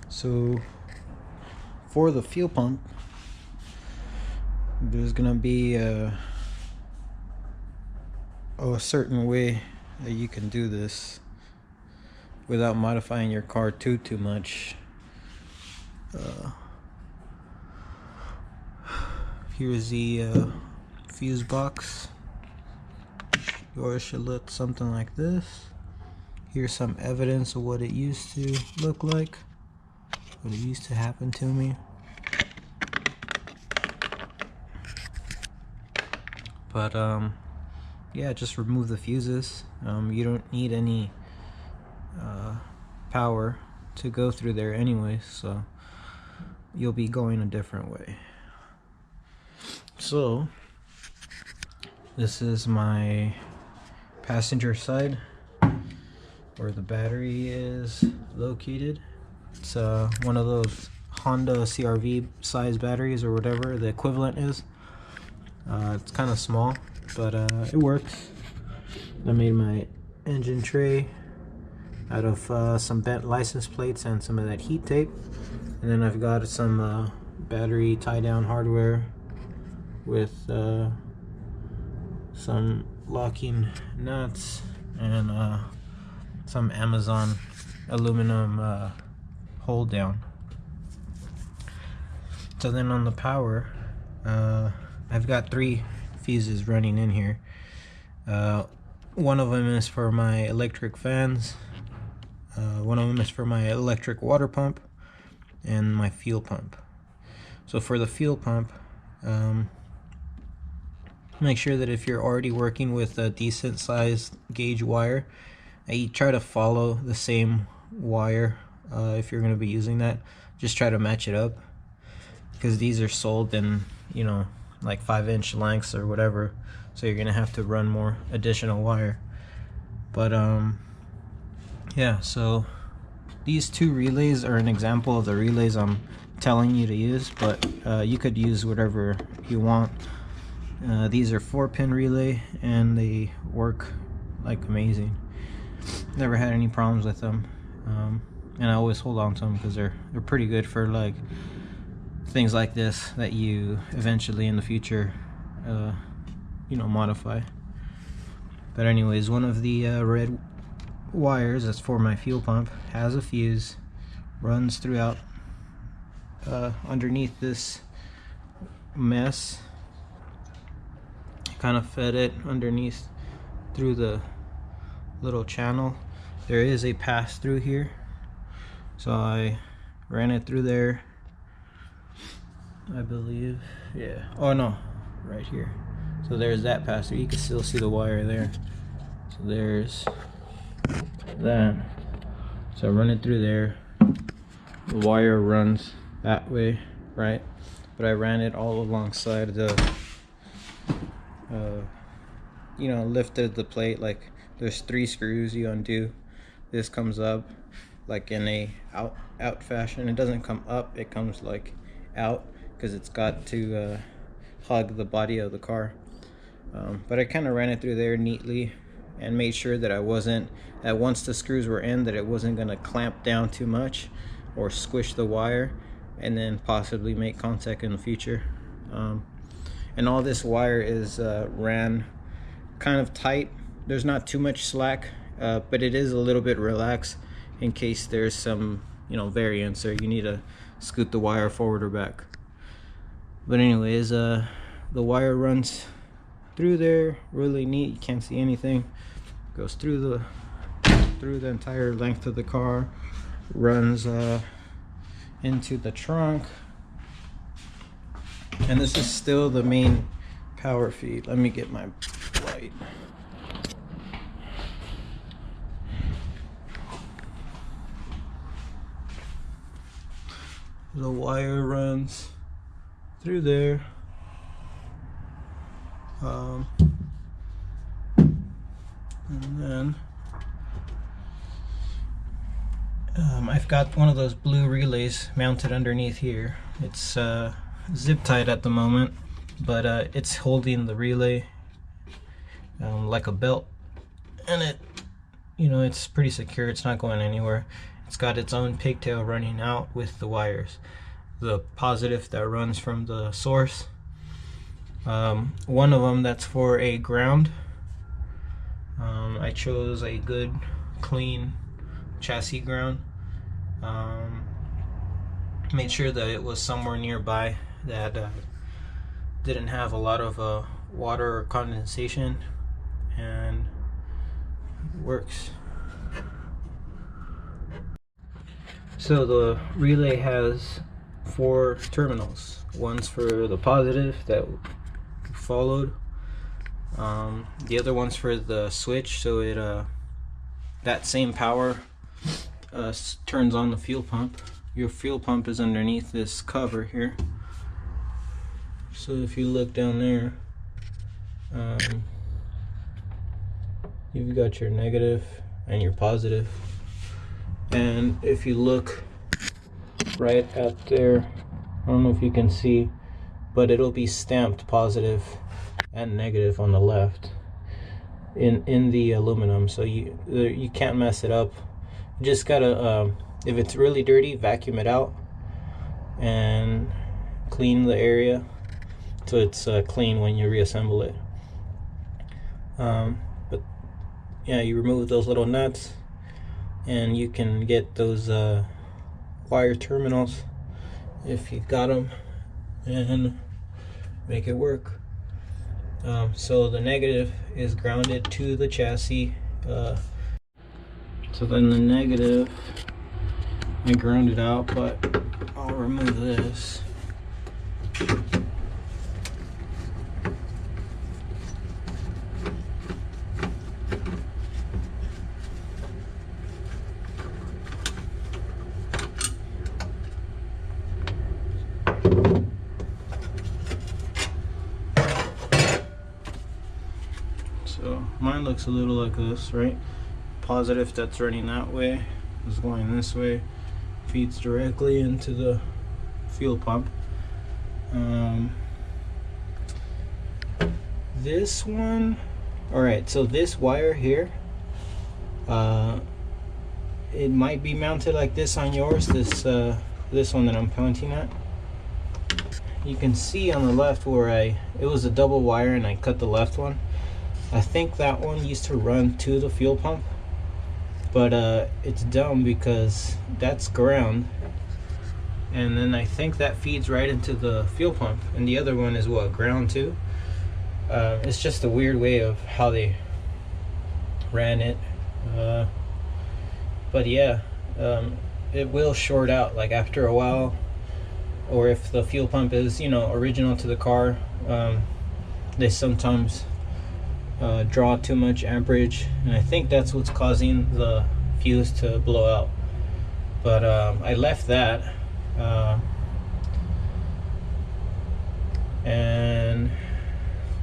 So for the fuel pump, there's gonna be a certain way that you can do this without modifying your car too much. Here's the fuse box. Yours should look something like this. Here's some evidence of what it used to look like, what it used to happen to me. But yeah, just remove the fuses. You don't need any power to go through there anyway, so you'll be going a different way. So this is my passenger side where the battery is located. It's one of those Honda CRV size batteries or whatever the equivalent is. It's kind of small, but it works. I made my engine tray out of some bent license plates and some of that heat tape, and then I've got some battery tie down hardware with some locking nuts and some Amazon aluminum hold down. So then on the power, I've got 3 fuses running in here. One of them is for my electric fans, one of them is for my electric water pump, and my fuel pump. So for the fuel pump, make sure that if you're already working with a decent sized gauge wire, you try to follow the same wire. If you're going to be using that, just try to match it up, because these are sold in, you know, like 5-inch lengths or whatever, so you're gonna have to run more additional wire. But yeah, so these 2 relays are an example of the relays I'm telling you to use, but you could use whatever you want. These are 4-pin relay and they work like amazing. Never had any problems with them, and I always hold on to them because they're pretty good for like things like this that you eventually in the future you know, modify. But anyways, one of the red wires that's for my fuel pump has a fuse, runs throughout underneath this mess. Kind of fed it underneath through the little channel. There is a pass through here, so I ran it through there, I believe. Yeah, oh no, right here. So there's that pass through. You can still see the wire there. So there's that. So I run it through there. The wire runs that way, right? But I ran it all alongside the you know, lifted the plate. Like there's 3 screws you undo. This comes up like in a out fashion. It doesn't come up, it comes like out, because it's got to hug the body of the car. But I kind of ran it through there neatly and made sure that I wasn't, that once the screws were in, that it wasn't going to clamp down too much or squish the wire and then possibly make contact in the future. And all this wire is ran kind of tight. There's not too much slack, but it is a little bit relaxed in case there's some, you know, variance or you need to scoot the wire forward or back. But anyways, the wire runs through there really neat. You can't see anything. Goes through the entire length of the car, runs into the trunk, and this is still the main power feed. Let me get my light. The wire runs through there, and then I've got one of those blue relays mounted underneath here. It's zip tied at the moment, but it's holding the relay like a belt, and it, you know, it's pretty secure. It's not going anywhere. it's got its own pigtail running out with the wires. The positive that runs from the source. One of them that's for a ground. I chose a good, clean chassis ground. Made sure that it was somewhere nearby that didn't have a lot of water or condensation, and it works. So the relay has 4 terminals. One's for the positive that followed. The other one's for the switch, so it that same power turns on the fuel pump. Your fuel pump is underneath this cover here. So if you look down there, you've got your negative and your positive. And if you look right at there, I don't know if you can see, but it'll be stamped positive and negative on the left in the aluminum, so you can't mess it up. You just gotta if it's really dirty, vacuum it out and clean the area so it's clean when you reassemble it. But yeah, you remove those little nuts and you can get those wire terminals if you've got them and make it work. So the negative is grounded to the chassis. So then the negative, I ground it out, but I'll remove this. So mine looks a little like this, right? Positive that's running that way is going this way, feeds directly into the fuel pump. This one, all right, so this wire here, it might be mounted like this on yours, this one that I'm pointing at. You can see on the left where it was a double wire and I cut the left one. I think that one used to run to the fuel pump, but it's dumb because that's ground, and then I think that feeds right into the fuel pump, and the other one is what, ground too. It's just a weird way of how they ran it, but yeah, it will short out like after a while, or if the fuel pump is, you know, original to the car, they sometimes draw too much amperage, and I think that's what's causing the fuse to blow out. But I left that, and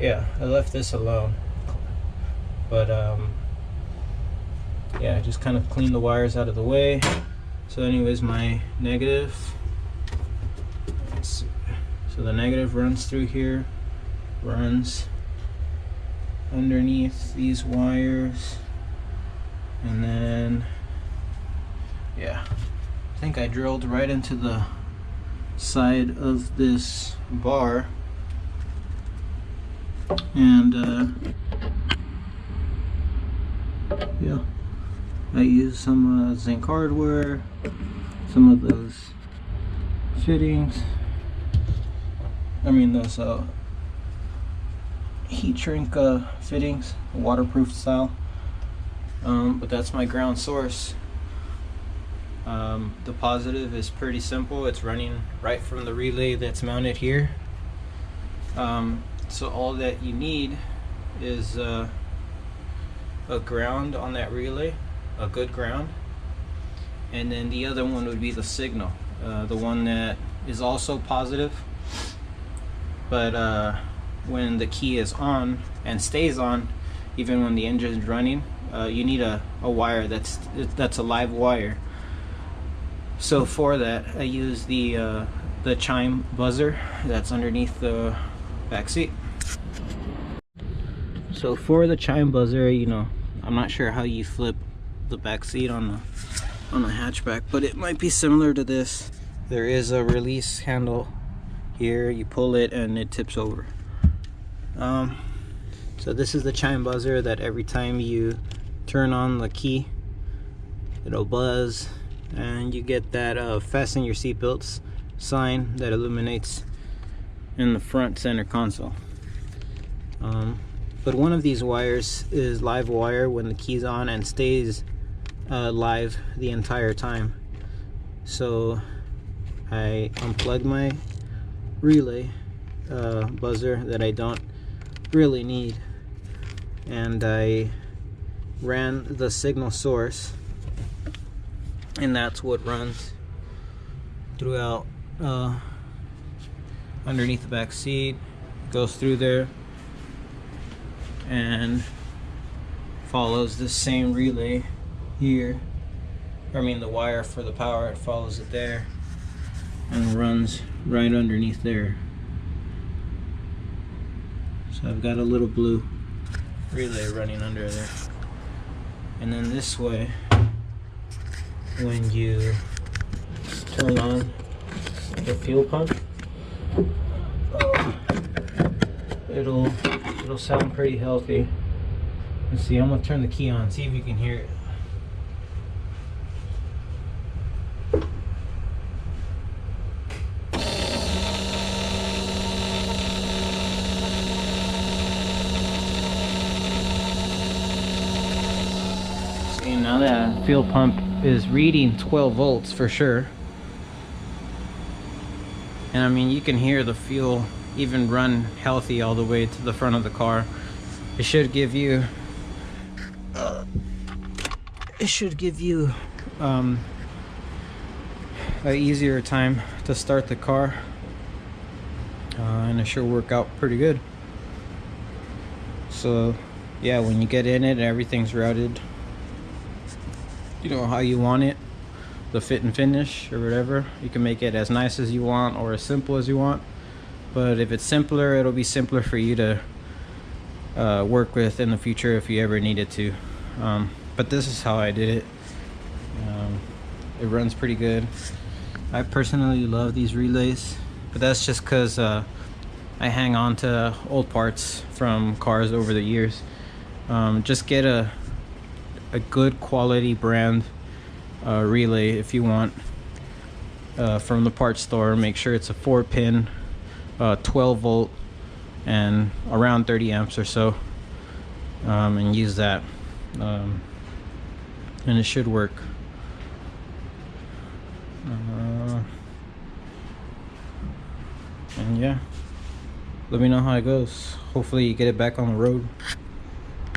yeah, I left this alone. But yeah, just kind of clean the wires out of the way. So anyways, my negative, let's see. So the negative runs through here, runs underneath these wires, and then yeah, I think I drilled right into the side of this bar, and yeah, I used some zinc hardware, some of those fittings, those heat shrink fittings, waterproof style, but that's my ground source. The positive is pretty simple. It's running right from the relay that's mounted here. So all that you need is a ground on that relay, a good ground, and then the other one would be the signal, the one that is also positive, but when the key is on and stays on even when the engine is running, you need a wire that's a live wire. So for that, I use the chime buzzer that's underneath the back seat. So for the chime buzzer, I'm not sure how you flip the back seat on on a hatchback, but it might be similar to this. There is a release handle here, you pull it and it tips over. So this is the chime buzzer that every time you turn on the key, it'll buzz, and you get that fasten your seatbelts sign that illuminates in the front center console. But one of these wires is live wire when the key's on and stays live the entire time. So I unplugged my relay buzzer that I don't really need, and I ran the signal source, and that's what runs throughout underneath the back seat, goes through there and follows the same relay here. The wire for the power, it follows it there and runs right underneath there. So I've got a little blue relay running under there. And then this way, when you turn on the fuel pump, it'll sound pretty healthy. Let's see, I'm gonna turn the key on, see if you can hear it. See, now that fuel pump is reading 12 volts for sure. And you can hear the fuel even run healthy all the way to the front of the car. It should give you an easier time to start the car, and it should work out pretty good. So yeah, when you get in it, everything's routed, how you want it, the fit and finish or whatever. You can make it as nice as you want or as simple as you want, but if it's simpler, it'll be simpler for you to work with in the future if you ever needed to. But this is how I did it. It runs pretty good. I personally love these relays, but that's just because I hang on to old parts from cars over the years. Just get a good quality brand relay if you want, from the parts store. Make sure it's a 4-pin 12 volt and around 30 amps or so, and use that, and it should work. And yeah, let me know how it goes. Hopefully you get it back on the road.